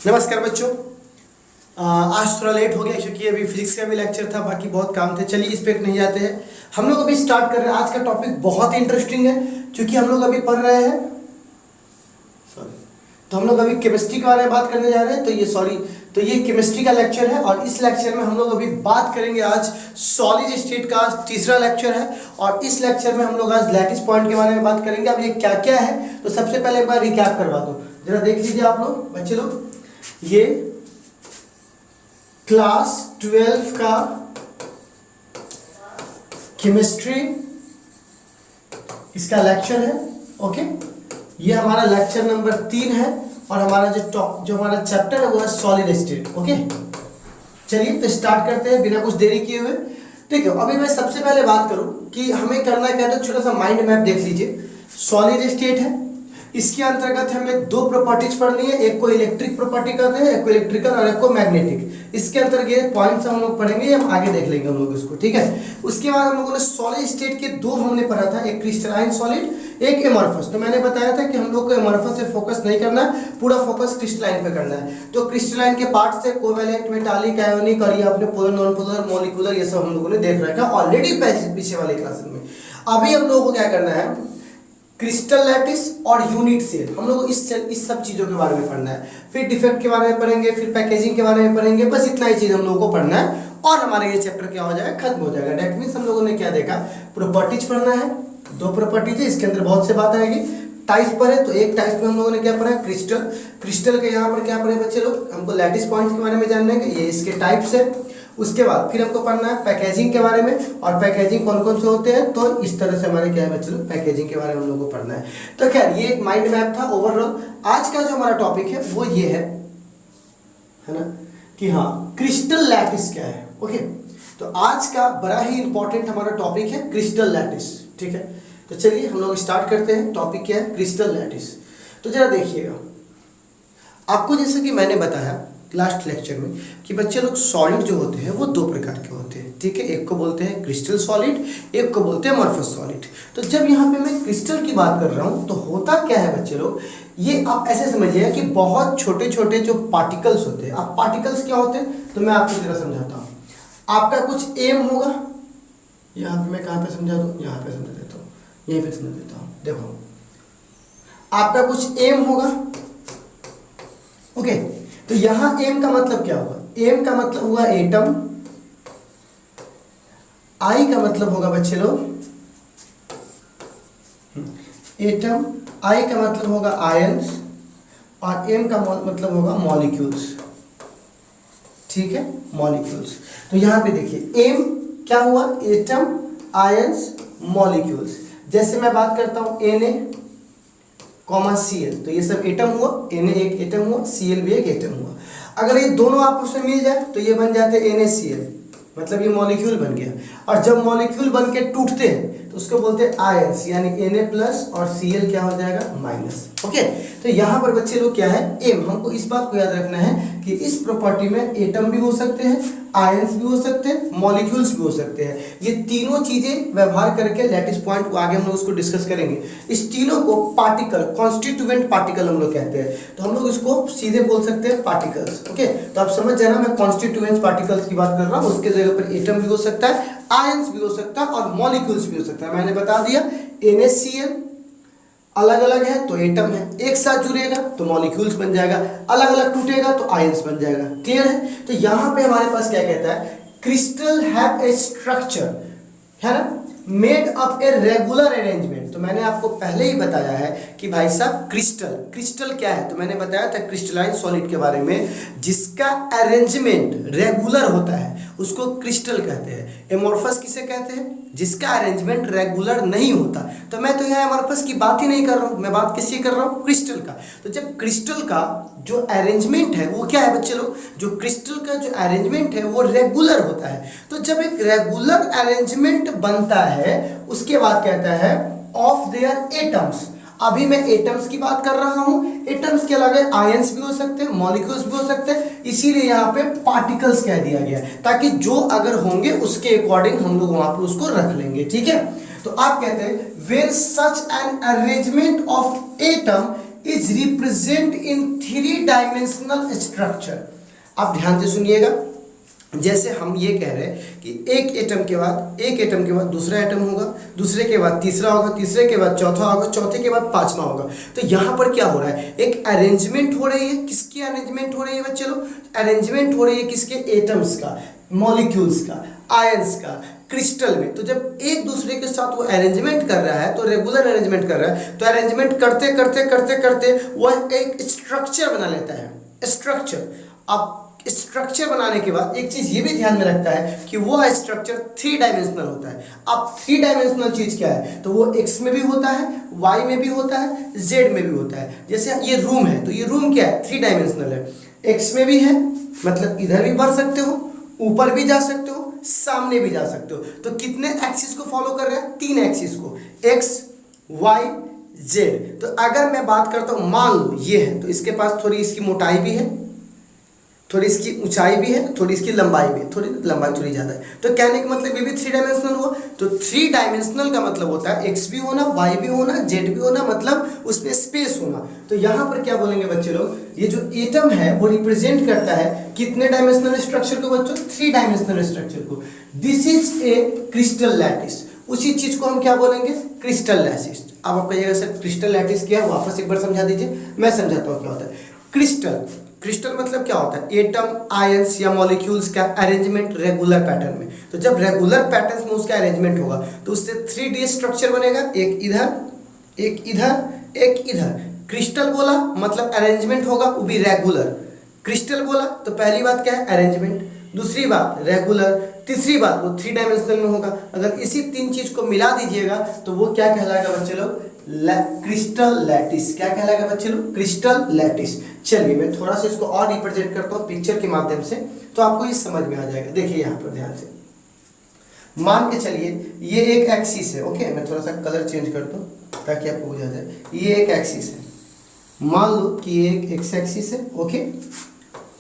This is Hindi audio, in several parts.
नमस्कार बच्चों। आज थोड़ा लेट हो गया क्योंकि अभी फिजिक्स का भी लेक्चर था, बाकी बहुत काम थे। चलिए इस पे नहीं जाते हैं, हम लोग अभी स्टार्ट कर रहे हैं। आज का टॉपिक बहुत ही इंटरेस्टिंग है क्योंकि हम लोग अभी पढ़ रहे हैं तो हम लोग अभी केमिस्ट्री के बारे में बात करने जा रहे हैं। तो ये केमिस्ट्री का लेक्चर है और इस लेक्चर में हम लोग अभी बात करेंगे। आज सॉलिड स्टेट का आज तीसरा लेक्चर है और इस लेक्चर में हम लोग आज लैटिस पॉइंट के बारे में बात करेंगे। अब ये क्या क्या है तो सबसे पहले एक बार रिकैप करवा दो, जरा देख लीजिए आप लोग बच्चे लोग। ये क्लास 12 का केमिस्ट्री इसका लेक्चर है। ओके, ये हमारा लेक्चर नंबर 3 है और हमारा जो हमारा चैप्टर है वो है सॉलिड स्टेट। ओके, चलिए तो स्टार्ट करते हैं बिना कुछ देरी किए हुए। ठीक है, अभी मैं सबसे पहले बात करूं कि हमें करना क्या है, तो छोटा सा माइंड मैप देख लीजिए। सॉलिड स्टेट है, इसके अंतर्गत हमें दो प्रॉपर्टीज पढ़नी है। एक को इलेक्ट्रिक प्रॉपर्टी कहते हैं, एक को इलेक्ट्रिकल और एक को मैग्नेटिक। इसके अंतर्गत पॉइंट्स हम लोग पढ़ेंगे, हम आगे देख लेंगे हम लोग इसको। ठीक है, उसके बाद हम लोगों ने सॉलिड स्टेट के दो हमने पढ़ा था, एक क्रिस्टलाइन सॉलिड, एक एमॉर्फस। तो मैंने बताया था कि हम लोग को एमॉर्फस से फोकस नहीं करना है, पूरा फोकस क्रिस्टलाइन पे करना है। तो क्रिस्टलाइन के पार्ट से कोवेलेंट, मेटालिक, आयोनिक और ये अपने पोलर, नॉन पोलर, मॉलिक्यूलर, ये सब हम लोगों ने देख रखा है ऑलरेडी पीछे वाले क्लास में। अभी हम लोगों को क्या करना है, क्रिस्टल लैटिस और यूनिट सेल, हम लोग इस सब चीजों के बारे में पढ़ना है। फिर डिफेक्ट के बारे में पढ़ेंगे, फिर पैकेजिंग के बारे में पढ़ेंगे। बस इतना ही चीज हम लोगों को पढ़ना है और हमारा ये चैप्टर क्या हो जाएगा, खत्म हो जाएगा। डेट मीन्स हम लोगों ने क्या देखा, प्रॉपर्टीज पढ़ना है। दो प्रॉपर्टीज है, इसके अंदर बहुत से बात आएगी। टाइप पर है तो एक टाइप में हम लोगों ने क्या पढ़ा, क्रिस्टल के यहाँ पर क्या पढ़े बच्चे लोग, हमको लैटिस पॉइंट्स के बारे में जानना है कि ये इसके टाइप्स है। उसके बाद फिर हमको पढ़ना है पैकेजिंग के बारे में, और पैकेजिंग कौन कौन से होते हैं, तो इस तरह से हमारे क्या है बच्चे लोग, पैकेजिंग के बारे में हम लोग को पढ़ना है। तो खैर ये एक माइंड मैप था ओवरऑल। आज का जो हमारा टॉपिक है वो ये है ना, कि हाँ क्रिस्टल लैटिस क्या है। ओके, तो आज का बड़ा ही इंपॉर्टेंट हमारा टॉपिक है क्रिस्टल लैटिस। ठीक है, तो चलिए हम लोग स्टार्ट करते हैं। टॉपिक क्या है, क्रिस्टल लैटिस। तो जरा देखिएगा, आपको जैसे कि मैंने बताया लास्ट लेक्चर में कि बच्चे लोग सॉलिड जो होते हैं वो दो प्रकार के होते हैं। ठीक है, एक को बोलते हैं क्रिस्टल सॉलिड, एक को बोलते हैं अमॉर्फस सॉलिड। तो जब यहाँ पे मैं क्रिस्टल की बात कर रहा हूँ तो होता क्या है बच्चे लोग, ये आप ऐसे समझिए कि बहुत छोटे छोटे जो पार्टिकल्स होते हैं। अब पार्टिकल्स क्या होते हैं तो मैं आपको जरा समझाता हूँ। आपका कुछ एम होगा, यहाँ पे मैं कहाँ पे समझा दूँ, यहाँ पे समझा देता हूँ, यहीं पे समझा देता हूँ। देखो, आपका कुछ एम होगा। ओके, तो यहां एम का मतलब क्या होगा, एम का मतलब हुआ एटम, आई का मतलब होगा बच्चे लोग एटम, आई का मतलब होगा आयंस और एम का मतलब होगा मॉलिक्यूल्स। ठीक है, मॉलिक्यूल्स। तो यहां पे देखिए एम क्या हुआ, एटम, आयंस, मॉलिक्यूल्स। जैसे मैं बात करता हूं Na, Cl, तो ये सब एटम हुआ, Na एक एटम हुआ, Cl भी एक एटम हुआ। अगर ये दोनों आपस में मिल जाए तो ये बन जाते हैं NaCl, मतलब ये मॉलिक्यूल बन गया। और जब मॉलिक्यूल बन के टूटते हैं तो उसको बोलते हैं आयंस, यानी Na प्लस और Cl क्या हो जाएगा, माइनस। ओके, तो यहाँ पर बच्चे लोग क्या है, एम, हमको इस बात को याद रखना है कि इस प्रॉपर्टी में एटम भी हो सकते हैं, आयंस भी हो सकते हैं, मॉलिक्यूल्स भी हो सकते हैं। ये तीनों चीजें व्यवहार करके लैटिस पॉइंट को आगे हम लोग उसको डिस्कस करेंगे। इस तीनों को पार्टिकल, कॉन्स्टिट्यूएंट पार्टिकल हम लोग कहते हैं। तो हम लोग इसको सीधे बोल सकते हैं पार्टिकल्स। ओके, तो आप समझ जाना मैं कॉन्स्टिट्यूएंट पार्टिकल्स की बात कर रहा हूँ। उसके जगह पर एटम भी हो सकता है, आयंस भी हो सकता है और मॉलिक्यूल्स भी हो सकता है। मैंने बता दिया NaCl अलग अलग है तो एटम है, एक साथ जुड़ेगा तो मॉलिक्यूल्स बन जाएगा, अलग अलग टूटेगा तो आयंस बन जाएगा। क्लियर है? तो यहां पे हमारे पास क्या कहता है, क्रिस्टल हैव ए स्ट्रक्चर, है ना, made up a regular arrangement. तो मैंने आपको पहले ही बताया है कि भाई साहब क्रिस्टल क्या है, तो मैंने बताया था क्रिस्टलाइन सॉलिड के बारे में, जिसका अरेंजमेंट रेगुलर होता है उसको क्रिस्टल कहते हैं। एमॉर्फस किसे कहते हैं, जिसका अरेंजमेंट रेगुलर नहीं होता। तो मैं तो यहाँ एमॉर्फस की बात ही नहीं कर रहा हूँ, मैं बात किसकी कर रहा हूँ, क्रिस्टल का। तो जब क्रिस्टल का जो अरेंजमेंट है वो क्या है बच्चे लोग, जो क्रिस्टल का जो अरेंजमेंट है वो रेगुलर होता है। तो जब एक रेगुलर अरेंजमेंट बनता है उसके बाद कहता है ऑफ देयर एटम्स। अभी मैं एटम्स की बात कर रहा हूं, एटम्स के अलावा आयंस भी हो सकते हैं, मॉलिक्यूल्स भी हो सकते हैं, इसीलिए यहाँ पे पार्टिकल्स कह दिया गया, ताकि जो अगर होंगे उसके अकॉर्डिंग हम लोग वहां पर उसको रख लेंगे। ठीक है, तो आप कहते हैं where such an arrangement of atom is represent in 3 dimensional structure. आप ध्यान से सुनिएगा, जैसे हम ये कह रहे हैं कि एक एटम के बाद दूसरा एटम होगा, दूसरे के बाद तीसरा होगा, तीसरे के बाद चौथा होगा, चौथे के बाद पांचवा होगा। तो यहाँ पर क्या हो रहा है, एक अरेंजमेंट हो रही है। किसकी अरेंजमेंट हो रही है बच्चे लोग? अरेंजमेंट हो रही है किसके? एटम्स का, मॉलिक्यूल्स का, आयंस का, क्रिस्टल में। तो जब एक दूसरे के साथ वो अरेंजमेंट कर रहा है, तो रेगुलर अरेंजमेंट कर रहा है, तो अरेंजमेंट करते करते करते करते वह एक स्ट्रक्चर बना लेता है। स्ट्रक्चर, अब स्ट्रक्चर बनाने के बाद एक चीज ये भी ध्यान में रखता है कि वो स्ट्रक्चर 3 डायमेंशनल होता है। अब 3 डायमेंशनल चीज क्या है? तो वो x में भी होता है, y में भी होता है, z में भी होता है। जैसे ये रूम है, तो ये रूम क्या है? 3 डायमेंशनल है। x में भी है, मतलब इधर भी बढ़ सकते हो, ऊपर भी जा सकते हो, सामने भी जा सकते हो। तो कितने एक्सिस को फॉलो कर रहे हैं? 3 एक्सिस को, x, y, z। तो अगर मैं बात करता हूं, मान लो ये है, तो इसके पास थोड़ी इसकी मोटाई भी है, थोड़ी इसकी ऊंचाई भी है, थोड़ी इसकी लंबाई भी है, थोड़ी लंबाई थोड़ी ज़्यादा है। तो कहने का मतलब ये भी 3 डायमेंशनल हुआ। तो 3 डायमेंशनल का मतलब होता है x भी होना, y भी होना, z भी होना, मतलब उसमें स्पेस होना। तो यहाँ पर क्या बोलेंगे बच्चे लोग, ये जो एटम है वो रिप्रेजेंट करता है कितने डायमेंशनल स्ट्रक्चर को बच्चों? 3 डायमेंशनल स्ट्रक्चर को। This is a crystal lattice. उसी चीज को हम क्या बोलेंगे? Crystal lattice. अब आप कहिएगा सर क्रिस्टल लैटिस क्या है? वापस एक बार समझा दीजिए, मैं समझाता हूँ क्या होता है। क्रिस्टल मतलब क्या होता है? एटम, आयंस या मॉलिक्यूल्स का अरेंजमेंट रेगुलर पैटर्न में। तो जब रेगुलर पैटर्न में उसका अरेंजमेंट होगा तो उससे 3D स्ट्रक्चर बनेगा, एक इधर, एक इधर, एक इधर। क्रिस्टल बोला मतलब अरेंजमेंट होगा, वो भी रेगुलर। क्रिस्टल बोला तो पहली बात क्या है? अरेंजमेंट, दूसरी बात रेगुलर, तीसरी बात वो 3 डायमेंशनल में होगा। अगर इसी 3 चीज को मिला दीजिएगा तो वो क्या कहलाएगा बच्चे लोग? Crystal lattice. क्या कहलाएगा बच्चे लोग? Crystal lattice. चलिए मैं थोड़ा सा इसको और रिप्रेजेंट करता हूँ पिक्चर के माध्यम से, तो आपको ये समझ में आ जाएगा। देखिए यहाँ पर ध्यान से, मान के चलिए ये एक एक्सिस है। ओके, मैं थोड़ा सा कलर चेंज करता हूँ ताकि आपको बुझा जाए। ये एक एक्सिस है, मान लो कि ये एक एक्स एक्सिस है। ओके,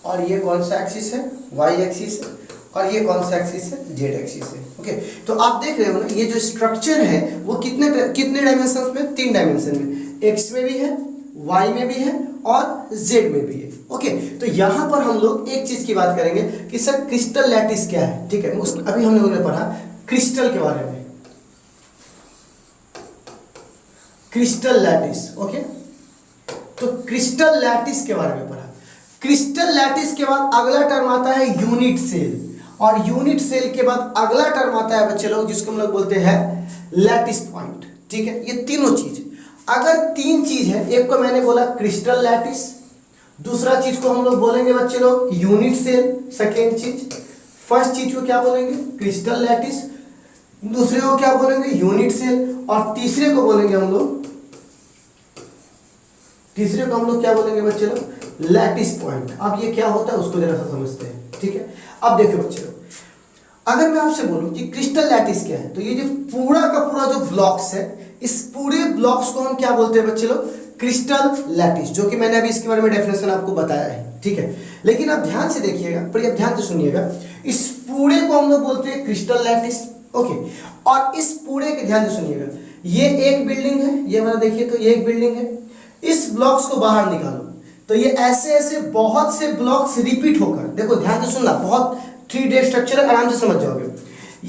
और ये कौन सा एक्सिस है? वाई एक्सिस है। और ये कौन सा एक्सिस है? जेड एक्सिस है। ओके, तो आप देख रहे हो ना, ये जो स्ट्रक्चर है वो कितने डायमेंशन में? 3 डायमेंशन में। एक्स में भी है, वाई में भी है और जेड में भी है। ओके, तो यहाँ पर हम लोग एक चीज की बात करेंगे कि सर क्रिस्टल लैटिस क्या है। ठीक है, अभी हम लोगों ने पढ़ा क्रिस्टल के बारे में, क्रिस्टल लैटिस। ओके, तो क्रिस्टल लैटिस के बारे में पढ़ा। क्रिस्टल लैटिस के बाद अगला टर्म आता है यूनिट सेल, और यूनिट सेल के बाद अगला टर्म आता है बच्चे लोग जिसको हम लोग बोलते हैं लैटिस पॉइंट। ठीक है, ये तीनों चीज, अगर 3 चीज है, एक को मैंने बोला क्रिस्टल लैटिस, दूसरा चीज को हम लोग बोलेंगे बच्चे लोग यूनिट सेल, सेकेंड चीज। फर्स्ट चीज को क्या बोलेंगे? क्रिस्टल लैटिस, दूसरे को क्या बोलेंगे? यूनिट सेल, और तीसरे को बोलेंगे हम लोग क्या बोलेंगे बच्चे लोग? Lattice point. अब ये क्या होता है उसको जरा सा समझते हैं। ठीक है, अब देखो बच्चे लोग, अगर मैं आपसे बोलूं कि क्रिस्टल लैटिस क्या है, तो ये जो पूरा का पूरा जो ब्लॉक्स है, इस पूरे ब्लॉक्स को हम क्या बोलते हैं बच्चे लोग? क्रिस्टल लैटिस, जो कि मैंने अभी इसके बारे में डेफिनेशन आपको बताया है। ठीक है, लेकिन आप ध्यान से देखिएगा, पर आप ध्यान से सुनिएगा, इस पूरे को हम लोग बोलते हैं क्रिस्टल लैटिस। ओके, और इस पूरे के ध्यान से सुनिएगा, ये एक बिल्डिंग है, ये वाला देखिए, तो ये एक बिल्डिंग है। इस ब्लॉक्स को बाहर निकालो तो ये ऐसे ऐसे बहुत से ब्लॉक्स रिपीट होकर, देखो ध्यान से सुनना, बहुत 3D स्ट्रक्चर है, आराम से समझ जाओगे।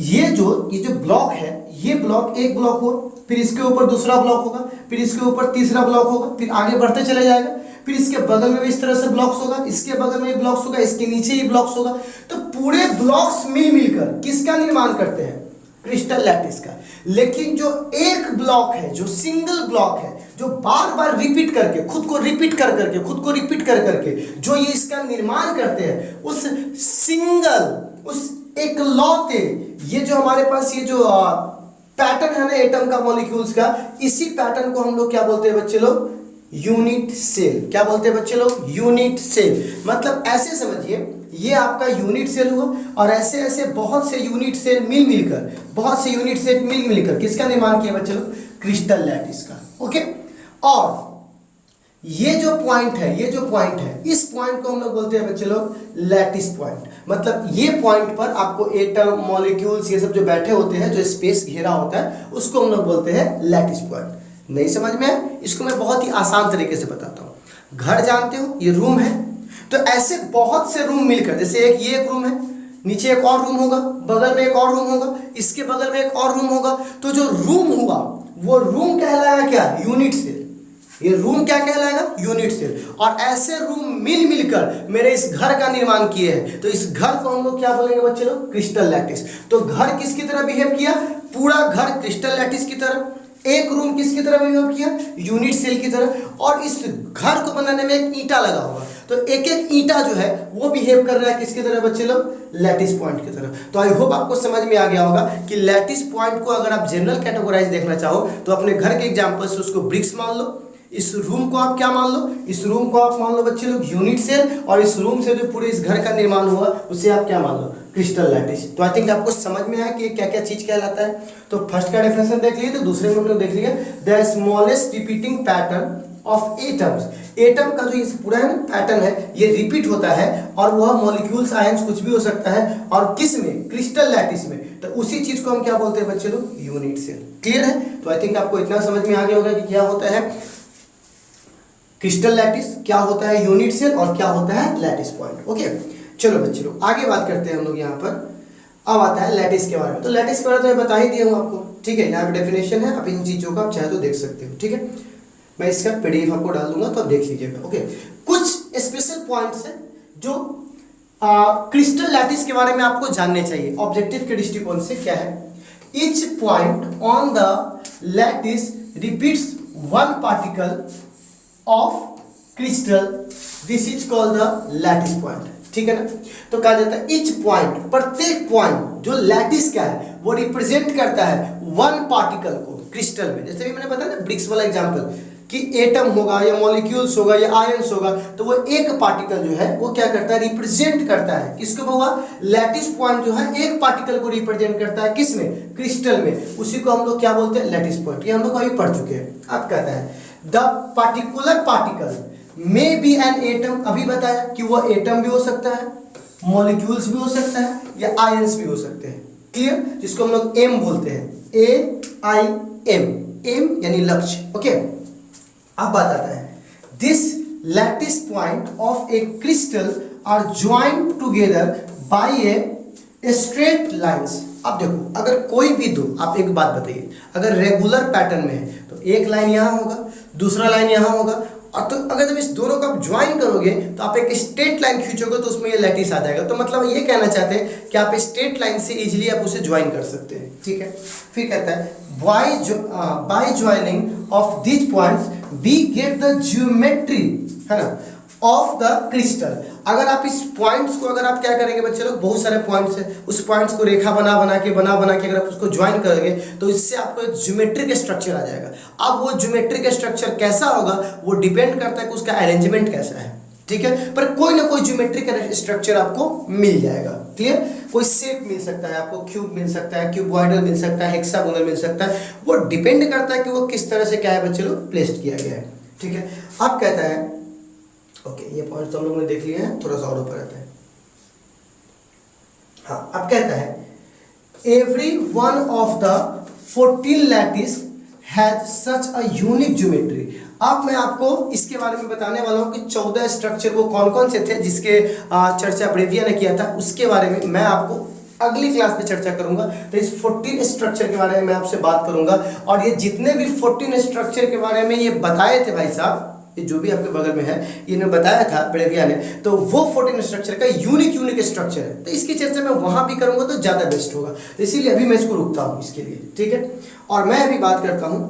ये जो ब्लॉक है, ये ब्लॉक एक ब्लॉक हुआ, फिर इसके ऊपर दूसरा ब्लॉक होगा, फिर इसके ऊपर तीसरा ब्लॉक होगा, फिर आगे बढ़ते चले जाएगा, फिर इसके बगल में भी इस तरह से ब्लॉक्स होगा, इसके बगल में भी ब्लॉक्स होगा, इसके नीचे ही ब्लॉक्स होगा। तो पूरे ब्लॉक्स मिलकर किसका निर्माण करते हैं? क्रिस्टल लैटिस का। लेकिन जो एक ब्लॉक है, जो सिंगल ब्लॉक है, जो बार बार रिपीट करके खुद को रिपीट कर करके जो ये इसका निर्माण करते हैं, उस सिंगल, उस एकलौते, ये जो हमारे पास ये जो पैटर्न है ना एटम का, मॉलिक्यूल्स का, इसी पैटर्न को हम लोग क्या बोलते हैं बच्चे लोग? Unit cell. क्या बोलते हैं बच्चे लोग? Unit cell. मतलब ऐसे समझिए, ये आपका यूनिट सेल हुआ, और ऐसे ऐसे बहुत से यूनिट सेल मिलकर किसका निर्माण किया बच्चे लोग? क्रिस्टल लैटिस का। ओके, और ये जो पॉइंट है, इस पॉइंट को हम लोग बोलते हैं बच्चे लोग लैटिस पॉइंट। मतलब ये पॉइंट पर आपको एटम, मॉलिक्यूल्स, ये सब जो बैठे होते हैं, जो स्पेस घेरा होता है, उसको हम लोग बोलते हैं लैटिस पॉइंट। नहीं समझ में आया? इसको मैं बहुत ही आसान तरीके से बताता हूँ। घर जानते हो, ये रूम है, तो ऐसे बहुत से रूम मिलकर, जैसे ये एक रूम है, नीचे एक और रूम होगा, बगल में एक और रूम होगा, इसके बगल में एक और रूम होगा, तो जो रूम हुआ वो रूम कहलाएगा क्या? Unit cell. ये रूम क्या कहलाएगा? Unit cell. और ऐसे रूम मिल मिलकर मेरे इस घर का निर्माण किए हैं, तो इस घर को हम लोग क्या बोलेंगे बच्चे लोग? Crystal lattice. तो घर किसकी तरह बिहेव किया? पूरा घर क्रिस्टल लैटिस की तरह। एक रूम किसकी तरह बिहेव किया? यूनिट सेल की तरह। और इस घर को बनाने में एक ईंटा लगा होगा, तो एक एक ईंटा जो है वो बिहेव कर रहा है किसकी तरह बच्चे लोग? लैटिस पॉइंट की तरह। तो आई होप आपको समझ में आ गया होगा कि लैटिस पॉइंट को अगर आप जनरल कैटेगराइज देखना चाहो तो अपने घर के एग्जांपल से उसको ब्रिक्स मान लो, इस रूम को आप क्या मान लो? इस रूम को आप मान लो बच्चे लोग यूनिट सेल, और इस रूम से जो पूरे इस घर का निर्माण हुआ उसे आप क्या मान लो? Crystal lattice. तो आई थिंक आपको समझ में आया कि क्या क्या चीज कहलाता है। तो फर्स्ट का डेफिनेशन देख लिए, तो दूसरे में हम लोग देख लिए the smallest repeating pattern of atoms. Atom का जो इस पूरा पैटर्न है ये रिपीट होता है, और वह मॉलिक्यूल्स, आयंस, कुछ भी हो सकता है, और किस में? क्रिस्टल लैटिस में। तो उसी चीज को हम क्या बोलते हैं बच्चे लोग? Unit cell. क्लियर है? तो आई थिंक आपको इतना समझ में आ गया होगा कि क्या होता है क्रिस्टल लैटिस, क्या होता है यूनिट सेल, और क्या होता है लैटिस पॉइंट। ओके, चलो बच्चे लोग आगे बात करते हैं हम लोग यहाँ पर। अब आता है लैटिस के बारे में। तो लैटिस के बारे में तो मैं बता ही दिया हूँ आपको, ठीक है। यहाँ पे डेफिनेशन है, आप इन चीजों का आप चाहे तो देख सकते हो, ठीक है। मैं इसका पीडीएफ आपको डाल दूंगा, तो आप देख लीजिएगा। ओके, कुछ स्पेशल पॉइंट्स है जो क्रिस्टल लैटिस के बारे में आपको जानने चाहिए ऑब्जेक्टिव के दृष्टिकोण से। क्या है? Each point on the lattice repeats one particle of crystal, this is called the lattice point, ठीक है ना। तो कहा जाता है ईच पॉइंट, प्रत्येक पॉइंट जो लैटिस का है वो रिप्रेजेंट करता है वन पार्टिकल को क्रिस्टल में। जैसे भी मैंने बताया ना ब्रिक्स वाला एग्जांपल, कि एटम होगा या मॉलिक्यूल्स होगा या आयंस होगा, तो वो एक पार्टिकल जो है वो क्या करता है? रिप्रेजेंट करता है किसको हुआ? लैटिस पॉइंट जो है एक पार्टिकल को रिप्रेजेंट करता है, किस में? क्रिस्टल में। उसी को हम लोग क्या बोलते हैं? Lattice point. ये हम लोग अभी पढ़ चुके हैं। अब कहता है the particular particle may be an atom, अभी बताया कि वो एटम भी हो सकता है, मॉलिक्यूल्स भी हो सकता है, या आयंस भी हो सकते हैं। क्लियर? जिसको हम लोग एम बोलते हैं, AIM, एम यानी लक्ष्य। ओके, अब बात आता है this lattice point of a crystal are joined together by a straight lines. अब देखो, अगर कोई भी दो, आप एक बात बताइए, अगर रेगुलर पैटर्न में है तो एक लाइन यहाँ होगा, दूसरा लाइन यहाँ होगा, और तो अगर जब इस दोनों को आप ज्वाइन करोगे तो आप एक स्ट्रेट लाइन खींचोगे तो उसमें ये लैटिस आ जाएगा। तो मतलब ये कहना चाहते हैं कि आप स्ट्रेट लाइन से इजीली आप उसे ज्वाइन कर सकते हैं, ठीक है। फिर कहता है by joining of this points we get the geometry, है ना, ऑफ द क्रिस्टल। अगर आप इस पॉइंट्स को, अगर आप क्या करेंगे बच्चे लोग, बहुत सारे पॉइंट्स है, उस पॉइंट्स को रेखा बना बना के अगर आप उसको ज्वाइन करोगे तो इससे आपको एक ज्योमेट्रिक स्ट्रक्चर आ जाएगा। अब वो ज्योमेट्रिक स्ट्रक्चर कैसा होगा वो डिपेंड करता है कि उसका अरेंजमेंट कैसा है, ठीक है। पर कोई ना कोई ज्योमेट्रिक स्ट्रक्चर आपको मिल जाएगा। क्लियर? कोई शेप मिल सकता है आपको, क्यूब मिल सकता है, क्यूबॉइडल मिल सकता है, हेक्सागोनल मिल सकता है, वो डिपेंड करता है कि वो किस तरह से क्या है बच्चे लोग प्लेस्ड किया गया है, ठीक है। अब कहता है ओके, ये पॉइंट तो हम लोगों ने देख लिए हैं, थोड़ा सा और ऊपर आता है। हाँ, अब कहता है every one of the 14 lattice has such a unique geometry. अब मैं आपको इसके बारे में बताने वाला हूँ कि 14 स्ट्रक्चर वो कौन कौन से थे जिसके चर्चा ब्रेविया ने किया था, उसके बारे में मैं आपको अगली क्लास में चर्चा करूंगा। तो इस 14 स्ट्रक्चर के बारे में मैं आपसे बात करूंगा, और ये जितने भी 14 स्ट्रक्चर के बारे में ये बताए थे भाई साहब, ये जो भी आपके बगल में है, इन्हें बताया था ब्रेविया ने, तो वो 14 स्ट्रक्चर का यूनिक स्ट्रक्चर है। तो इसकी चर्चा मैं वहां भी करूंगा तो ज्यादा बेस्ट होगा, इसीलिए अभी मैं इसको रुकता हूं इसके लिए, ठीक है। और मैं अभी बात करता हूं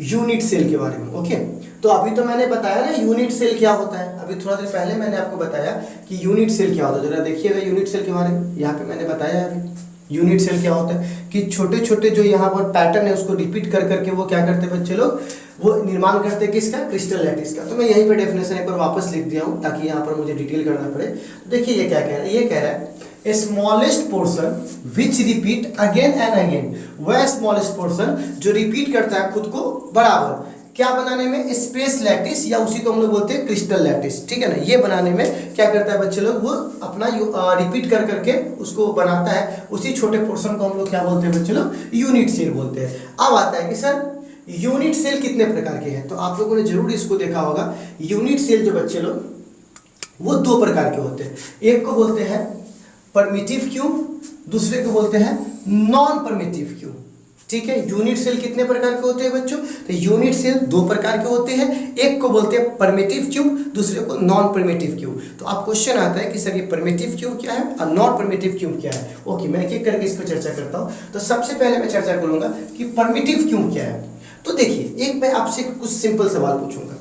यूनिट सेल के बारे में। ओके, तो अभी तो मैंने बताया ना यूनिट सेल क्या होता है, अभी थोड़ा देर पहले मैंने आपको बताया कि यूनिट सेल क्या होता है। जरा देखिएगा यूनिट सेल के बारे में, यहाँ पे मैंने बताया अभी यूनिट सेल क्या होता है कि छोटे छोटे जो यहाँ पर पैटर्न है उसको रिपीट कर करके वो क्या करते हैं बच्चे लोग, वो निर्माण करते हैं किसका? क्रिस्टल लैटिस का। तो मैं यहीं पे डेफिनेशन एक बार वापस लिख दिया हूँ ताकि यहाँ पर मुझे डिटेल करना पड़े। देखिए ये क्या कह रहा है, ये कह रहा है a smallest portion which repeat again and again, वह स्मॉलेस्ट पोर्शन जो रिपीट करता है खुद को बराबर, क्या बनाने में? स्पेस लैटिस, या उसी को हम लोग बोलते हैं क्रिस्टल लैटिस, ठीक है ना। ये बनाने में क्या करता है बच्चे लोग, वो अपना रिपीट कर करके उसको बनाता है। उसी छोटे पोर्शन को हम लोग क्या बोलते हैं बच्चे लोग? यूनिट सेल बोलते हैं। अब आता है कि सर यूनिट सेल कितने प्रकार के हैं? तो आप लोगों ने जरूर इसको देखा होगा। यूनिट सेल जो बच्चे लोग वो दो प्रकार के होते हैं, एक को बोलते हैं परमिटिव क्यूब, दूसरे को बोलते हैं नॉन परमिटिव क्यूब। ठीक है, यूनिट सेल कितने प्रकार के होते हैं बच्चों? तो यूनिट सेल दो प्रकार के होते हैं, एक को बोलते हैं परमिटिव क्यूब, दूसरे को नॉन परमिटिव क्यूब। तो आप क्वेश्चन आता है कि सर ये परमिटिव क्यूब क्या है और नॉन परमिटिव क्यूब क्या है। ओके, मैं एक एक करके इसको चर्चा करता हूँ। तो सबसे पहले मैं चर्चा करूंगा कि परमिटिव क्यूब क्या है। तो देखिए, एक मैं आपसे कुछ सिंपल सवाल पूछूंगा।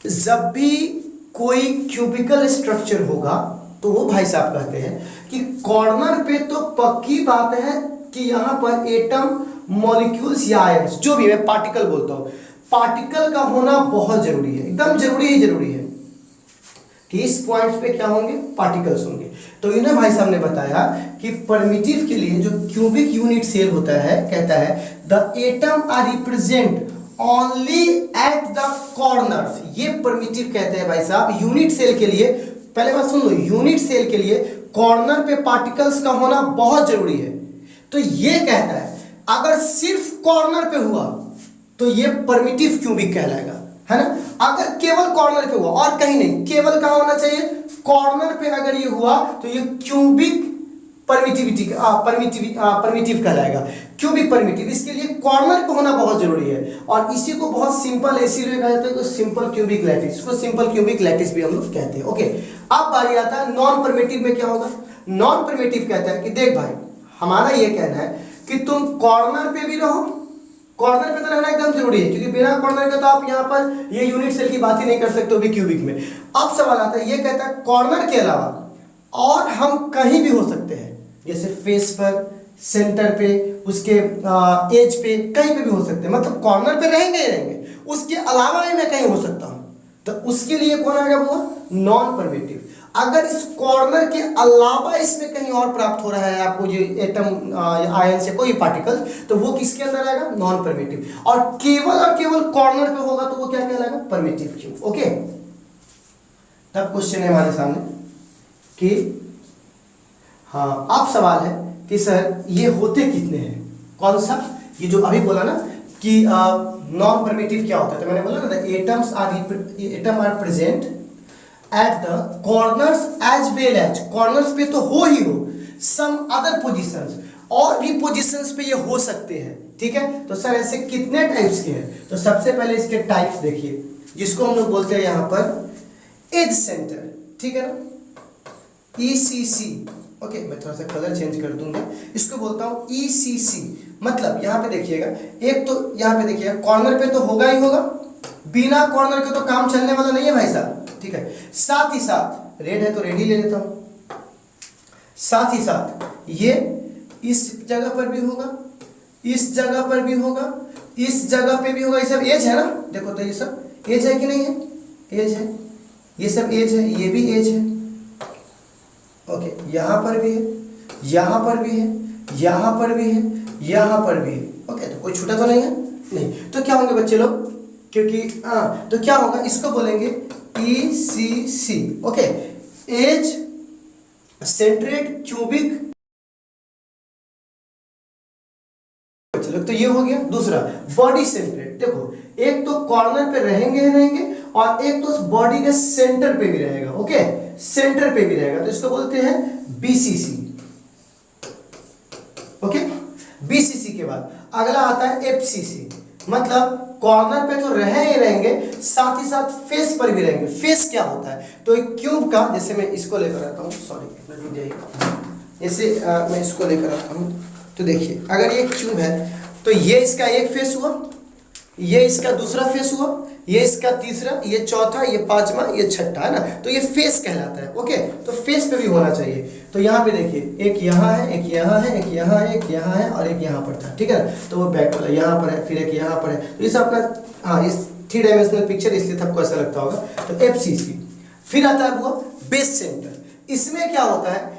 जब भी कोई क्यूबिकल स्ट्रक्चर होगा तो वो भाई साहब कहते हैं कि कॉर्नर पे तो पक्की बात है कि यहाँ पर एटम, मॉलिक्यूल्स या आयंस, जो भी मैं पार्टिकल बोलता हूँ, पार्टिकल का होना बहुत जरूरी है, एकदम जरूरी ही जरूरी है कि इस पॉइंट्स पे क्या होंगे? पार्टिकल्स होंगे। तो इन्हें भाई साहब ने बताया कि परमिटिव के लिए जो क्यूबिक यूनिट सेल होता है, कहता है the atom are represent only at the corners. ये परमिटिव कहते हैं भाई साहब यूनिट सेल के लिए। पहले बात सुन लो, यूनिट सेल के लिए कॉर्नर पे पार्टिकल्स का होना बहुत जरूरी है। तो ये कहता है अगर सिर्फ कॉर्नर पे हुआ तो ये परमिटिव क्यूबिक कहलाएगा, है ना। अगर केवल कॉर्नर पे हुआ और कहीं नहीं, केवल कहां होना चाहिए? कॉर्नर पे अगर ये हुआ तो ये क्यूबिक परमिटिव कहलाएगा, क्यूबिक परमिटिव। इसके लिए कॉर्नर पे होना बहुत जरूरी है और इसी को बहुत सिंपल इसीलिए कहा जाता है सिंपल क्यूबिक लैटिस। इसको सिंपल क्यूबिक लैटिस भी हम लोग कहते हैं। ओके, अब बारी आता है नॉन परमिटिव में क्या होगा। नॉन परमिटिव कहता है कि देख भाई, हमारा ये कहना है कि तुम कॉर्नर पे भी रहो, कॉर्नर पे तो रहना एकदम जरूरी है क्योंकि बिना कॉर्नर के तो आप यहाँ पर ये यूनिट सेल की बात ही नहीं कर सकते हो भी क्यूबिक में। अब सवाल आता है, ये कहता है कॉर्नर के अलावा और हम कहीं भी हो सकते हैं, जैसे फेस पर, सेंटर पे, उसके एज पे, कहीं पे भी हो सकते हैं। मतलब कॉर्नर पे रहेंगे ही रहेंगे, उसके अलावा भी मैं कहीं हो सकता हूँ। तो उसके लिए कौन आ गया हुआ? Non primitive. अगर इस कॉर्नर के अलावा इसमें कहीं और प्राप्त हो रहा है आपको ये एटम, आयन से कोई पार्टिकल, तो वो किसके अंदर आएगा? Non primitive. और केवल कॉर्नर पे होगा तो वो क्या कहलाएगा? Primitive cube. ओके, तब क्वेश्चन है हमारे सामने कि हाँ, अब सवाल है कि सर ये होते कितने हैं? कौन सा? ये जो अभी बोला ना कि नॉन परमिटिव क्या होता है, तो मैंने बोला ना atom are present at the corners as well as, corners पे तो हो ही हो, सम अदर पोजीशंस, और भी पोजीशंस पे ये हो सकते हैं। ठीक है, तो सर ऐसे कितने टाइप्स के हैं? तो सबसे पहले इसके टाइप्स देखिए, जिसको हम लोग बोलते हैं यहाँ पर एज सेंटर। ठीक है ना, ECC। ओके, मैं थोड़ा सा कलर चेंज कर दूंगा, इसको बोलता हूँ ECC। मतलब यहाँ पे देखिएगा, एक तो यहाँ पे देखिएगा कॉर्नर पे तो होगा ही होगा, बिना कॉर्नर के तो काम चलने वाला नहीं है भाई साहब। ठीक है, साथ ही साथ रेड है तो रेड ही ले लेता हूँ, साथ ही साथ ये इस जगह पर भी होगा, इस जगह पर भी होगा, इस जगह पे भी होगा। ये सब एज है ना, देखो तो ये सब एज है कि नहीं है? एज है, ये सब एज है, ये भी एज है। ओके, यहाँ पर भी है, यहाँ पर भी है, यहाँ पर भी है, यहाँ पर भी है। ओके, तो कोई छूटा तो नहीं है? नहीं। तो क्या होंगे बच्चे लोग? क्योंकि तो क्या होगा, इसको बोलेंगे ECC। Okay, edge centred cubic. चलो, तो ये हो गया। दूसरा बॉडी सेंट्रेड। देखो, एक तो कॉर्नर पे रहेंगे और एक तो बॉडी के सेंटर पे भी रहेगा। ओके, सेंटर पे भी रहेगा, तो इसको बोलते हैं BCC। ओके, BCC के बाद अगला आता है FCC। मतलब कॉर्नर पे तो रहेंगे, साथ ही साथ फेस पर भी रहेंगे। फेस क्या होता है? तो एक क्यूब का, जैसे मैं इसको लेकर आता हूँ, सॉरी, जैसे मैं इसको लेकर आता हूँ, तो देखिए अगर ये क्यूब है तो ये इसका एक फेस हुआ, ये इसका दूसरा फेस हुआ, ये इसका तीसरा, ये चौथा, ये पांचवा, ये छठा, है ना। तो ये फेस कहलाता है। ओके, तो फेस पे भी होना चाहिए। तो यहाँ पे देखिए, एक यहाँ है, एक यहाँ है, एक यहाँ है, एक यहाँ है और एक यहाँ पर था। ठीक है ना, तो वो बैक वाला यहाँ पर है, फिर एक यहाँ पर है। तो ये सब अपना, हाँ, इस 3 डायमेंशनल पिक्चर, इसलिए सबको ऐसा लगता होगा। तो FCC। फिर आता है वो बेस सेंटर। इसमें क्या होता है,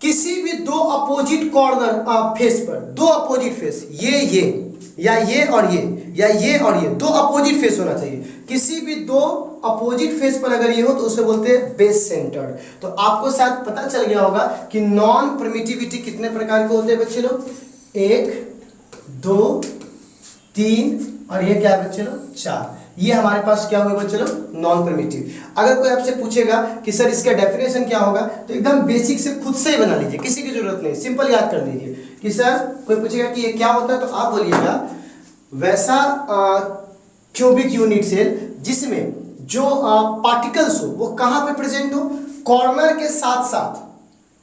किसी भी दो अपोजिट कॉर्नर फेस पर, दो अपोजिट फेस, ये या ये और ये, या ये और ये, दो अपोजिट फेस होना चाहिए। किसी भी दो अपोजिट फेस पर अगर ये हो तो उसे बोलते हैं बेस सेंटर्ड। तो आपको शायद पता चल गया होगा कि नॉन परमिटिविटी कितने प्रकार के होते हैं बच्चे लोग? 1 2 3 और ये क्या है बच्चे लोग 4। ये हमारे पास क्या हुआ बच्चे लोग नॉन प्रिमिटिव। अगर कोई आपसे पूछेगा कि सर इसका डेफिनेशन क्या होगा तो एकदम बेसिक से खुद से ही बना लीजिए, किसी की जरूरत नहीं, सिंपल याद कर लीजिए कि सर कोई पूछेगा कि ये क्या होता है तो आप बोलिएगा वैसा क्यूबिक यूनिट सेल जिसमें जो पार्टिकल्स हो वो कहाँ पे प्रेजेंट हो, कॉर्नर के साथ साथ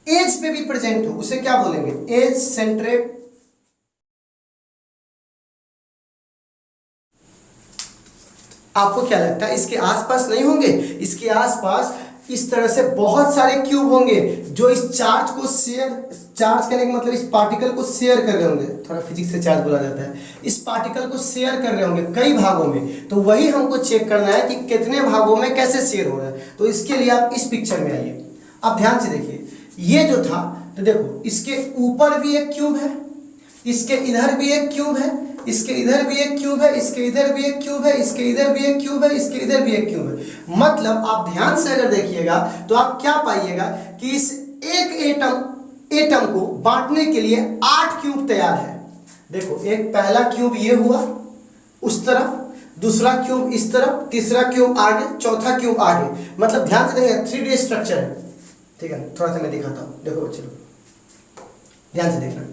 एज पे भी प्रेजेंट हो, उसे क्या बोलेंगे एज सेंट्रेड। आपको क्या लगता है इसके आसपास नहीं होंगे? इसके आसपास इस तरह से बहुत सारे क्यूब होंगे जो इस चार्ज को शेयर, चार्ज करने का मतलब इस पार्टिकल को शेयर कर रहे होंगे, थोड़ा फिजिक्स से चार्ज बोला जाता है, इस पार्टिकल को शेयर कर रहे होंगे कई भागों में। तो वही हमको चेक करना है कि कितने भागों में कैसे शेयर हो रहा है। तो इसके लिए आप इस पिक्चर में आइए, आप ध्यान से देखिए। ये जो था तो देखो इसके ऊपर भी एक क्यूब है, इसके इधर भी एक क्यूब है, इसके इधर भी एक क्यूब है, इसके इधर भी एक क्यूब है, इसके इधर भी एक क्यूब है, इसके इधर भी एक क्यूब है। मतलब आप ध्यान से अगर देखिएगा तो आप क्या पाइएगा कि इस एक एटम को बांटने के लिए 8 क्यूब तैयार है। देखो एक पहला क्यूब ये हुआ उस तरफ, दूसरा क्यूब इस तरफ, तीसरा क्यूब आगे, चौथा क्यूब आगे। मतलब ध्यान से देखिए 3D स्ट्रक्चर है, ठीक है। थोड़ा सा मैं दिखाता हूँ, देखो बच्चे लोग ध्यान से देखना।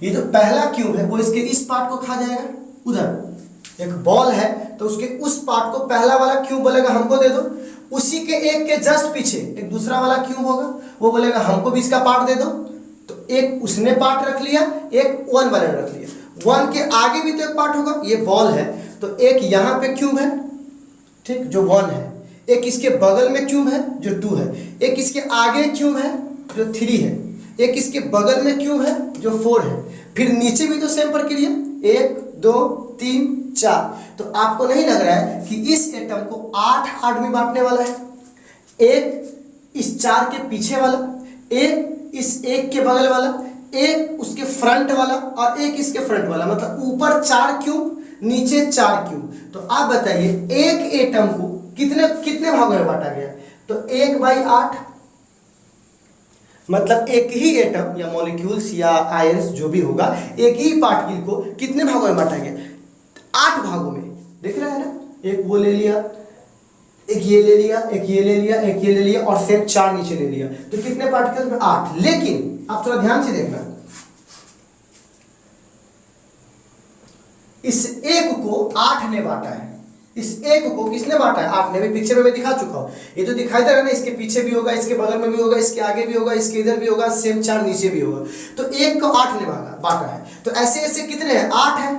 ये जो पहला क्यूब है वो इसके इस पार्ट को खा जाएगा, उधर एक बॉल है तो उसके उस पार्ट को पहला वाला क्यूब बोलेगा हमको दे दो। उसी के एक के जस्ट पीछे एक दूसरा वाला क्यूब होगा, वो बोलेगा हमको भी इसका पार्ट दे दो। तो एक उसने पार्ट रख लिया, एक 1 वाले रख लिया। 1 के आगे भी तो एक पार्ट होगा, ये बॉल है तो एक यहाँ पे क्यूब है, ठीक, जो 1 है। एक इसके बगल में क्यूब है जो 2 है, एक इसके आगे क्यूब है जो 3 है, एक इसके बगल में क्यूब है जो 4 है। फिर नीचे भी तो सेम प्रक्रिया 1 2 3 4। तो आपको नहीं लग रहा है कि इस एटम को 8 में बांटने वाला है? एक इस 4 के पीछे वाला, एक इस 1 के बगल वाला, एक उसके फ्रंट वाला और एक इसके फ्रंट वाला। मतलब ऊपर 4 क्यूब, नीचे 4 क्यूब। तो आप बताइए एक एटम को कितने कितने भागों में बांटा गया? तो 1/8। मतलब एक ही एटम या मॉलिक्यूल्स या आयंस जो भी होगा, एक ही पार्टिकल को कितने भागों में बांटा गया? 8 भागों में। देख रहा है ना, एक वो ले लिया, एक ये ले लिया, एक ये ले लिया, एक ये ले लिया और सेम 4 नीचे ले लिया। तो कितने पार्टिकल में? 8। लेकिन आप थोड़ा ध्यान से देखना, इस एक को 8 ने बांटा है। इस एक को किसने बांटा है? 8 ने। भी पिक्चर में मैं दिखा चुका हूं, ये तो दिखाई दे रहा है ना, इसके पीछे भी होगा, इसके बगल में भी होगा, इसके आगे भी होगा, इसके इधर भी होगा, सेम 4 नीचे भी होगा। तो एक को 8 ने बांटा है। तो ऐसे ऐसे कितने हैं? 8 है।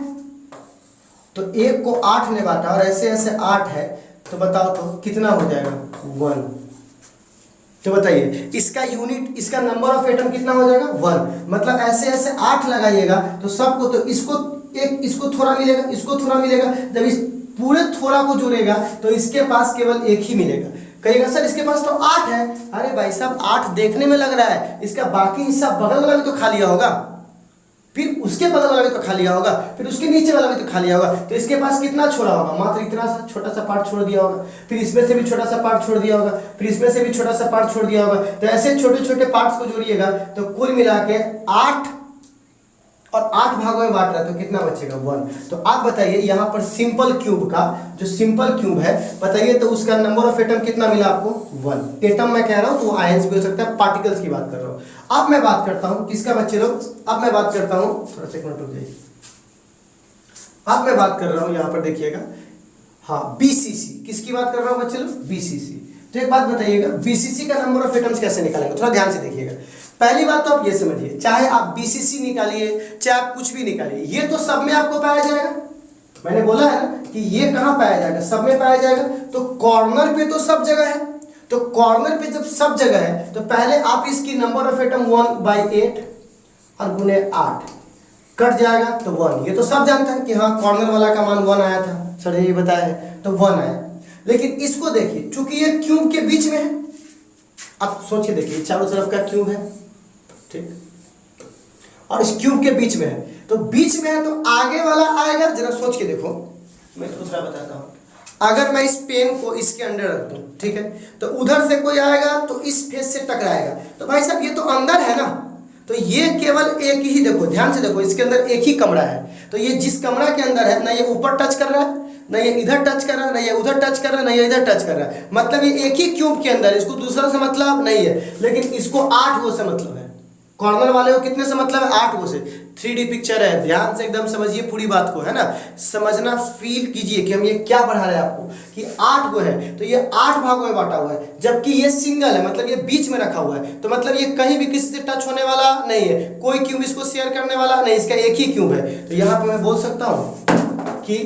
तो एक को 8 ने बांटा और ऐसे ऐसे 8 है। तो बताओ तो कितना हो जाएगा? 1। तो बताइए इसका यूनिट, इसका नंबर ऑफ एटम कितना हो जाएगा? 1। मतलब ऐसे ऐसे 8 लगाइएगा तो सबको, तो इसको थोड़ा मिलेगा, इसको थोड़ा मिलेगा। जब इस पूरे थोड़ा को जोड़ेगा तो इसके पास केवल एक ही मिलेगा। कहेगा सर इसके पास तो 8 है। अरे भाई साहब 8 देखने में लग रहा है, इसका बाकी हिस्सा बगल वाला भी तो खा लिया होगा, फिर उसके बगल वाला भी तो खा लिया होगा, फिर उसके नीचे वाला भी तो खा लिया होगा। तो इसके पास कितना छोड़ा होगा? मात्र इतना सा छोटा सा पार्ट छोड़ दिया होगा, फिर इसमें से भी छोटा सा पार्ट छोड़ दिया होगा, फिर इसमें से भी छोटा सा पार्ट छोड़ दिया होगा। तो ऐसे छोटे छोटे पार्ट्स को जोड़िएगा तो कुल मिला के 8 और 8 भागों में बांट रहा है तो कितना बचेगा? 1। तो आप बताइए यहाँ पर सिंपल क्यूब का जो सिंपल क्यूब है बताइए तो उसका नंबर ऑफ एटम कितना मिला आपको? 1। एटम मैं कह रहा हूँ तो वो आयंस भी हो सकता है, पार्टिकल्स की बात कर रहा हूँ। अब मैं बात करता हूँ किसका बच्चे लोग? अब मैं बात करता हूँ, थोड़ा सा एक मिनट रुक जाइए। अब मैं बात कर रहा हूँ यहाँ पर देखिएगा, हाँ बीसीसी। किसकी बात कर रहा हूँ बच्चे लोग? बीसीसी। तो एक बात बताइएगा बीसीसी का नंबर ऑफ एटम्स कैसे निकालेंगे? थोड़ा ध्यान से देखिएगा। पहली बात तो आप ये समझिए, चाहे आप बीसीसी निकालिए चाहे आप कुछ भी निकालिए, ये तो सब में आपको पाया जाएगा। मैंने बोला है ना कि ये कहाँ पाया जाएगा? सब में पाया जाएगा। तो कॉर्नर पे तो सब जगह है। तो कॉर्नर पे जब सब जगह है तो पहले आप इसकी नंबर ऑफ एटम 1/8 और गुने 8 कट जाएगा तो 1। ये तो सब जानता है कि हाँ कॉर्नर वाला का मान 1 आया था, सर ये बताया है, तो 1 आया। लेकिन इसको देखिए, चूंकि ये क्यूब के बीच में है, अब सोच के देखिए चारों तरफ का क्यूब है, ठीक, और इस क्यूब के बीच में है, तो बीच में है तो आगे वाला आएगा। जरा सोच के देखो, मैं दूसरा बताता हूँ। अगर मैं इस पेन को इसके अंदर रख दूं, ठीक है, तो उधर से कोई आएगा तो इस फेस से टकराएगा। तो भाई साहब ये तो अंदर है ना, तो ये केवल एक ही, देखो ध्यान से देखो, इसके अंदर एक ही कमरा है, तो ये जिस कमरा के अंदर है ना ये ऊपर टच कर रहा है, ना ये इधर टच कर रहा है, ना ये उधर टच कर रहा है, ना ये इधर टच कर रहा है, मतलब ये एक ही क्यूब के अंदर, इसको दूसरा से मतलब नहीं है, लेकिन इसको 8 गो से मतलब है। कॉर्नर वाले को कितने से मतलब है? 8 गो से। 3D पिक्चर है, ध्यान से एकदम समझिए पूरी बात को, है ना, समझना, फील कीजिए कि हम ये क्या पढ़ा रहे हैं आपको, कि 8 गो है तो ये 8 भागों में बांटा हुआ है, जबकि ये सिंगल है, मतलब ये बीच में रखा हुआ है, तो मतलब ये कहीं भी किसी से टच होने वाला नहीं है, कोई क्यूब इसको शेयर करने वाला नहीं, इसका एक ही क्यूब है। तो यहाँ पे मैं बोल सकता हूँ कि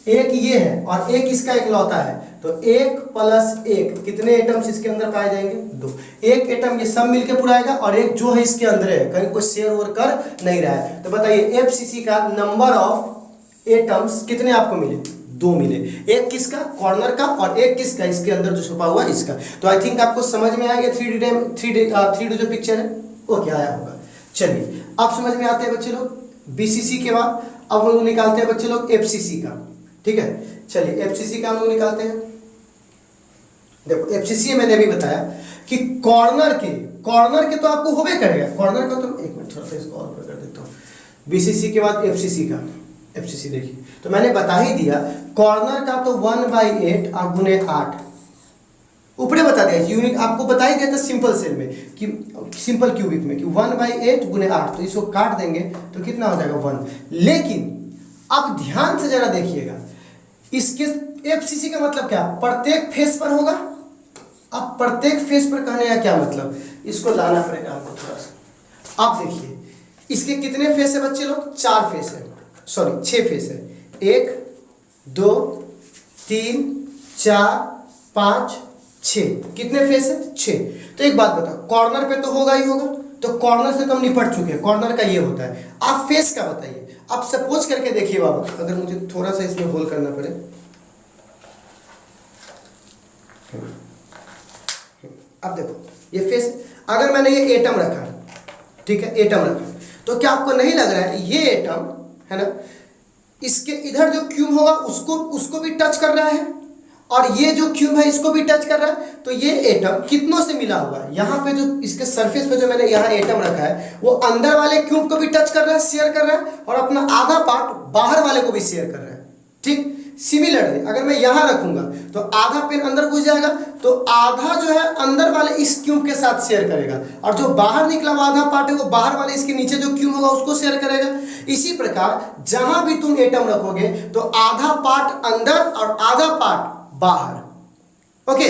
एक ये है और एक इसका इकलौता है, तो 1 + 1 कितने एटम्स इसके अंदर पाए जाएंगे? 2। एक एटम ये सब मिलके पूरा आएगा और एक जो है इसके अंदर है, कहीं कोई शेयर ओवर कर नहीं रहा है। तो बताइए FCC का नंबर ऑफ एटम्स कितने आपको मिले? 2 मिले। एक किसका? कॉर्नर का, और एक किसका? इसके अंदर जो छुपा हुआ इसका। तो आई थिंक आपको समझ में आएगा 3D जो पिक्चर है वो क्या आया होगा। चलिए अब समझ में आते हैं बच्चे लोग BCC के बाद अब हम लोग निकालते हैं बच्चे लोग FCC का, ठीक है। चलिए FCC का हम लोग निकालते हैं। देखो FCC मैंने अभी बताया कि कॉर्नर के तो आपको होबे करेगा, कॉर्नर का तो एक मिनट थोड़ा सा इसको और कर देता हूँ। BCC के बाद FCC का, FCC देखिए तो मैंने बता ही दिया, कॉर्नर का तो 1/8 और गुने 8 ऊपरे बता दिया, यूनिट आपको बता ही दिया था सिंपल सेल में कि सिंपल क्यूबिक में कि 1/8 गुने 8, तो इसको काट देंगे तो कितना हो जाएगा 1। लेकिन अब ध्यान से जरा देखिएगा, इसके FCC का मतलब क्या? प्रत्येक फेस पर होगा। अब प्रत्येक फेस पर कहने का क्या मतलब, इसको लाना पड़ेगा आपको थोड़ा सा। अब देखिए इसके कितने फेस है बच्चे लोग? 4 फेस है, सॉरी 6 फेस है। 1 2 3 4 5 6, कितने फेस है? 6। तो एक बात बताओ, कॉर्नर पे तो होगा ही होगा, तो कॉर्नर से तो हम निपट चुके हैं, कॉर्नर का ये होता है। आप फेस का बताइए। आप सपोज करके देखिए बाबा, अगर मुझे थोड़ा सा इसमें होल करना पड़े, अब देखो ये फेस, अगर मैंने ये एटम रखा, ठीक है, एटम रखा, तो क्या आपको नहीं लग रहा है ये एटम है ना, इसके इधर जो क्यूब होगा उसको भी टच कर रहा है, और ये जो क्यूब है इसको भी टच कर रहा है। तो ये एटम कितनों से मिला हुआ है? यहाँ पे जो इसके सरफेस पे जो मैंने यहाँ एटम रखा है वो अंदर वाले क्यूब को भी टच कर रहा है, शेयर कर रहा है, और अपना आधा पार्ट बाहर वाले को भी शेयर कर रहा है। ठीक, सिमिलरली अगर मैं यहाँ रखूंगा तो आधा पेन अंदर घुस जाएगा, तो आधा जो है अंदर वाले इस क्यूब के साथ शेयर करेगा, और जो बाहर निकला हुआ आधा पार्ट है वो बाहर वाले इसके नीचे जो क्यूब होगा उसको शेयर करेगा। इसी प्रकार जहां भी तुम एटम रखोगे तो आधा पार्ट अंदर और आधा पार्ट बाहर। ओके,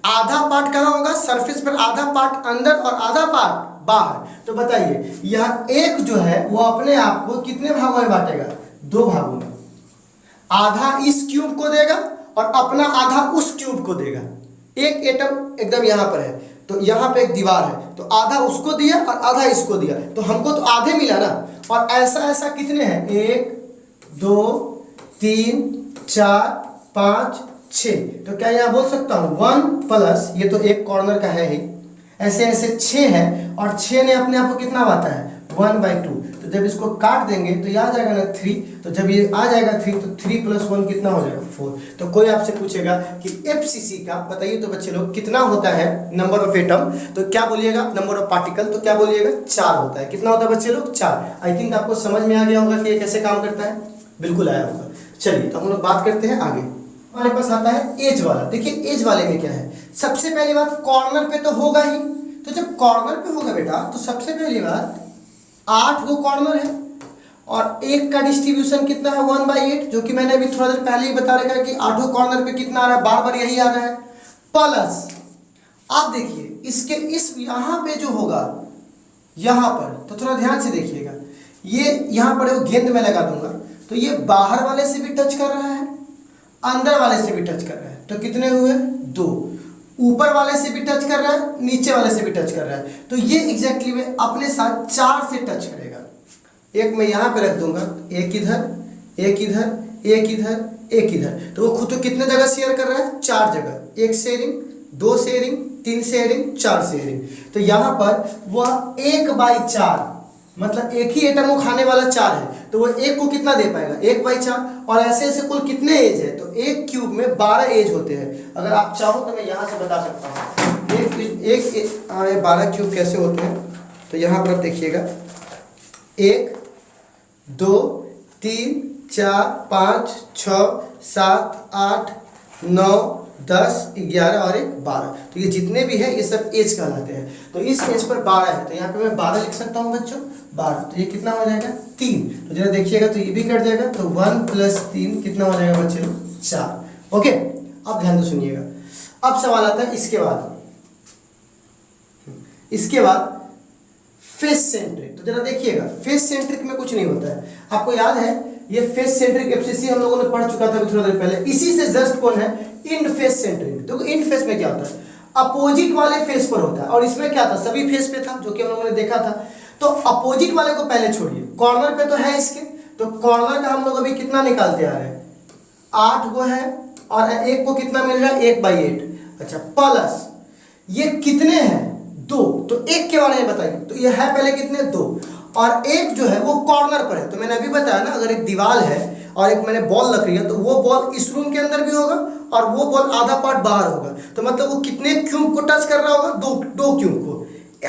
आधा पार्ट कहां होगा? सरफेस पर आधा पार्ट अंदर और आधा पार्ट बाहर। तो बताइए यह एक जो है वो अपने आप को कितने भागों में बांटेगा? 2 भागों में। आधा इस क्यूब को देगा और अपना आधा उस क्यूब को देगा। एक एटम एकदम यहां पर है, तो यहां पे एक दीवार है, तो आधा उसको दिया और आधा इसको दिया, तो हमको तो आधे मिला ना। और ऐसा ऐसा कितने हैं? 1 2 3 4 5 6। तो क्या यहाँ बोल सकता हूँ 1 प्लस, ये तो एक कॉर्नर का है ही, ऐसे ऐसे 6 है, और 6 ने अपने आप को कितना बांटा है? 1/2। तो जब इसको काट देंगे तो ये आ जाएगा ना 3, तो जब ये आ जाएगा 3 तो 3 + 1 कितना हो जाएगा? 4। तो कोई आपसे पूछेगा कि FCC का बताइए तो बच्चे लोग कितना होता है नंबर ऑफ एटम, तो क्या बोलिएगा? नंबर ऑफ पार्टिकल, तो क्या बोलिएगा? 4 होता है। कितना होता है बच्चे लोग? 4। आई थिंक आपको समझ में आ गया होगा कि ये कैसे काम करता है, बिल्कुल आया होगा। चलिए तो हम लोग बात करते हैं आगे। हमारे पास आता है एज वाला। देखिए एज वाले में क्या है, सबसे पहली बात कॉर्नर पे तो होगा ही, तो जब कॉर्नर पे होगा बेटा तो सबसे पहली बात 8 गो कॉर्नर है, और एक का डिस्ट्रीब्यूशन कितना है? 1/8, जो कि मैंने अभी थोड़ा देर पहले ही बता रखा है कि 8 कॉर्नर पे कितना आ रहा है, बार बार यही आ रहा है। प्लस आप देखिए इसके इस यहाँ पे जो होगा यहाँ पर, तो थोड़ा ध्यान से देखिएगा, ये यहाँ पर वो गेंद में लगा दूंगा, तो ये बाहर वाले से भी टच कर रहा है, अंदर वाले से भी टच कर रहा है, तो कितने हुए? 2। ऊपर वाले से भी टच कर रहा है, नीचे वाले से भी टच कर रहा है, तो ये एग्जैक्टली में अपने साथ 4 से टच करेगा। एक मैं यहाँ पे रख दूंगा, एक इधर, एक इधर, एक इधर, एक इधर, तो वो खुद तो कितने जगह शेयर कर रहा है? 4 जगह। 1 शेयरिंग, 2 शेयरिंग, 3 शेयरिंग, 4 शेयरिंग। तो यहाँ पर वह 1/4, मतलब एक ही एटम को खाने वाला 4 है, तो वो एक को कितना दे पाएगा? 1/4। और ऐसे ऐसे कुल कितने एज है? तो एक क्यूब में 12 एज होते हैं। अगर आप चाहो तो मैं यहाँ से बता सकता हूँ, एक 12 क्यूब कैसे होते हैं, तो यहाँ पर आप देखिएगा 1 2 3 4 5 6 7 8 9 10 11 और 1 12। तो ये जितने भी है ये सब एज कहलाते हैं। तो इस एज पर 12 है, तो यहाँ पे मैं 12 लिख सकता हूँ बच्चों 12। तो ये कितना हो जाएगा 3। तो जरा देखिएगा तो ये भी कट जाएगा, तो 1 + 3 कितना हो जाएगा बच्चे लोग 4। ओके, अब ध्यान से सुनिएगा। अब सवाल आता है इसके बाद फेस सेंट्रिक। तो जरा देखिएगा फेस सेंट्रिक में कुछ नहीं होता है। आपको याद है ये फेस सेंट्रिक एफसीसी हम लोगों ने पढ़ चुका था थोड़ा देर पहले। इसी से जस्ट कौन है इंड फेस सेंट्रिक। तो इंड फेस में क्या होता है, अपोजिट वाले फेस पर होता है। और इसमें क्या था, सभी फेस पे था जो कि हम लोगों ने देखा था। तो अपोजिट वाले को पहले छोड़िए, कॉर्नर पे तो है इसके, तो कॉर्नर का हम लोग अभी कितना निकालते आ रहे हैं 8 को है, और एक को कितना मिल रहा है 1/8। अच्छा, प्लस ये कितने हैं 2, तो एक के बारे में बताइए। तो ये है पहले कितने 2, और एक जो है वो कॉर्नर पर है। तो मैंने अभी बताया ना, अगर एक दीवार है और एक मैंने बॉल रख रही है, तो वो बॉल इस रूम के अंदर भी होगा और वो बॉल आधा पार्ट बाहर होगा। तो मतलब वो कितने क्यूब को टच कर रहा होगा, दो क्यूब को।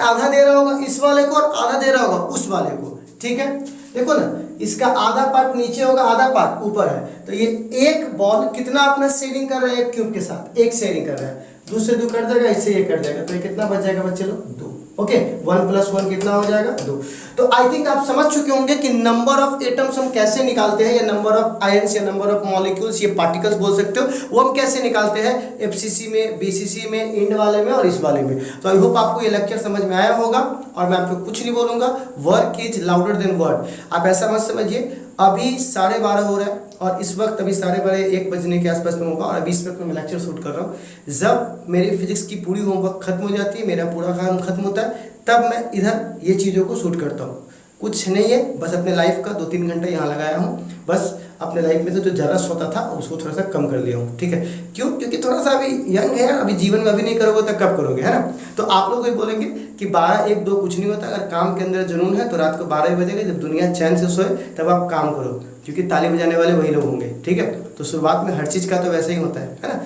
आधा दे रहा होगा इस वाले को और आधा दे रहा होगा उस वाले को। ठीक है, देखो ना, इसका आधा पार्ट नीचे होगा, आधा पार्ट ऊपर है। तो ये एक बॉल कितना अपना शेयरिंग कर रहा है, एक क्यूब के साथ एक शेयरिंग कर रहा है। दूसरे 2 कट जाएगा, इससे ये कट जाएगा, तो ये कितना बच जाएगा बच्चे लोग 2। ओके, 1 + 1 कितना हो जाएगा 2। तो आई थिंक आप समझ चुके होंगे कि नंबर ऑफ एटम्स हम कैसे निकालते हैं, या नंबर ऑफ आयंस या नंबर ऑफ मॉलिक्यूल्स, ये पार्टिकल्स बोल सकते हो, वो हम कैसे निकालते हैं एफसीसी में, बीसीसी में, इंड वाले में और इस वाले में। तो आई होप आपको ये लेक्चर समझ में आया होगा, और मैं आपको कुछ नहीं बोलूंगा। Work is louder than word. आप ऐसा मत समझिए अभी 12:30 हो रहा है और इस वक्त अभी 12:30 1 बजने के आसपास में होगा, और अभी इस वक्त मैं लेक्चर शूट कर रहा हूँ। जब मेरी फिजिक्स की पूरी होमवर्क खत्म हो जाती है, मेरा पूरा काम खत्म होता है, तब मैं इधर ये चीज़ों को शूट करता हूँ। कुछ नहीं है, बस अपने लाइफ का 2-3 घंटा यहाँ लगाया हूँ। बस अपने लाइफ में से जो ज़रा सोता था उसको थोड़ा सा कम कर लिया हूँ। ठीक है, क्यों? क्योंकि थोड़ा सा अभी यंग है, अभी जीवन में अभी नहीं करोगे तो कब करोगे, है ना। तो आप लोग ये बोलेंगे कि 12, 1, 2 कुछ नहीं होता। अगर काम के अंदर जुनून है तो रात को 12 बजेगा, जब दुनिया चैन से सोए तब आप काम करो, क्योंकि ताली बजाने वाले वही लोग होंगे। ठीक है, तो शुरुआत में हर चीज़ का तो वैसे ही होता है ना,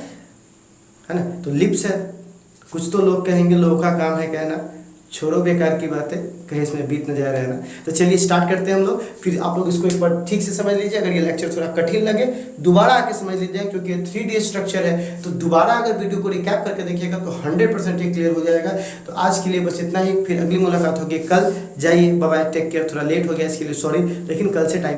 है ना। तो लिप्स है, कुछ तो लोग कहेंगे लोगों का काम है कहना, छोड़ो बेकार की बातें, कहीं इसमें बीत न जाए रहना। तो चलिए स्टार्ट करते हैं हम लोग। फिर आप लोग इसको एक बार ठीक से समझ लीजिए। अगर ये लेक्चर थोड़ा कठिन लगे दोबारा आके समझ लीजिए, क्योंकि 3D स्ट्रक्चर है। तो दोबारा अगर वीडियो को रिकैप करके देखिएगा तो 100% ये क्लियर हो जाएगा। तो आज के लिए बस इतना ही, फिर अगली मुलाकात होगी कल। जाइए, बाय बाय, टेक केयर। थोड़ा लेट हो गया इसके लिए सॉरी, लेकिन कल से टाइम